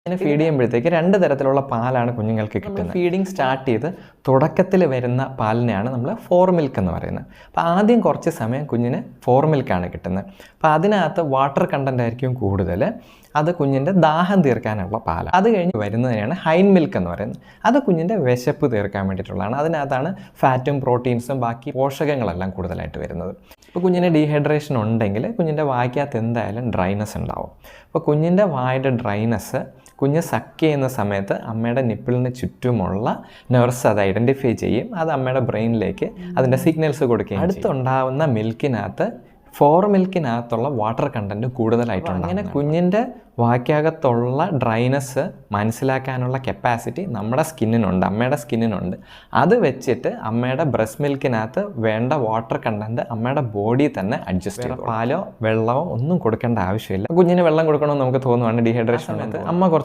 ഇങ്ങനെ ഫീഡ് ചെയ്യുമ്പോഴത്തേക്ക് 2 തരത്തിലുള്ള പാലാണ് കുഞ്ഞുങ്ങൾക്ക് കിട്ടുന്നത്. ഫീഡിങ് സ്റ്റാർട്ട് ചെയ്ത് തുടക്കത്തിൽ വരുന്ന പാലിനെയാണ് നമ്മൾ ഫോർ മിൽക്ക് എന്ന് പറയുന്നത്. അപ്പോൾ ആദ്യം കുറച്ച് സമയം കുഞ്ഞിന് ഫോർ മിൽക്കാണ് കിട്ടുന്നത്. അപ്പോൾ അതിനകത്ത് വാട്ടർ കണ്ടൻ്റ് ആയിരിക്കും കൂടുതൽ. അത് കുഞ്ഞിൻ്റെ ദാഹം തീർക്കാനുള്ള പാലാണ്. അത് കഴിഞ്ഞ് വരുന്നതിനാണ് ഹൈൻ മിൽക്ക് എന്ന് പറയുന്നത്. അത് കുഞ്ഞിൻ്റെ വിശപ്പ് തീർക്കാൻ വേണ്ടിയിട്ടുള്ളതാണ്. അതിനകത്താണ് ഫാറ്റും പ്രോട്ടീൻസും ബാക്കി പോഷകങ്ങളെല്ലാം കൂടുതലായിട്ട് വരുന്നത്. ഇപ്പോൾ കുഞ്ഞിന് ഡീഹൈഡ്രേഷൻ ഉണ്ടെങ്കിൽ കുഞ്ഞിൻ്റെ വായ്ക്കകത്ത് എന്തായാലും ഡ്രൈനസ് ഉണ്ടാവും. അപ്പോൾ കുഞ്ഞിൻ്റെ വായുടെ ഡ്രൈനസ് കുഞ്ഞ് സക്ക് ചെയ്യുന്ന സമയത്ത് അമ്മയുടെ നിപ്പിളിന് ചുറ്റുമുള്ള നെർവ്സ് അത് ഐഡൻറ്റിഫൈ ചെയ്യും. അത് അമ്മയുടെ ബ്രെയിനിലേക്ക് അതിൻ്റെ സിഗ്നൽസ് കൊടുക്കുകയും അടുത്തുണ്ടാവുന്ന മിൽക്കിനകത്ത് ഫോർ മിൽക്കിനകത്തുള്ള വാട്ടർ കണ്ടൻറ്റ് കൂടുതലായിട്ടുണ്ട്. അങ്ങനെ കുഞ്ഞിൻ്റെ വായ്ക്കകത്തുള്ള ഡ്രൈനസ് മനസ്സിലാക്കാനുള്ള കപ്പാസിറ്റി നമ്മുടെ സ്കിന്നിനുണ്ട്, അമ്മയുടെ സ്കിന്നിനുണ്ട്. അത് വെച്ചിട്ട് അമ്മയുടെ ബ്രസ്റ്റ് മിൽക്കിനകത്ത് വേണ്ട വാട്ടർ കണ്ടൻറ്റ് അമ്മയുടെ ബോഡി തന്നെ അഡ്ജസ്റ്റ് ചെയ്യും. പാലോ വെള്ളമോ ഒന്നും കൊടുക്കേണ്ട ആവശ്യമില്ല. കുഞ്ഞിന് വെള്ളം കൊടുക്കണമെന്ന് നമുക്ക് തോന്നുവാണ് ഡീഹൈഡ്രേഷൻ സമയത്ത് അമ്മ കുറച്ച്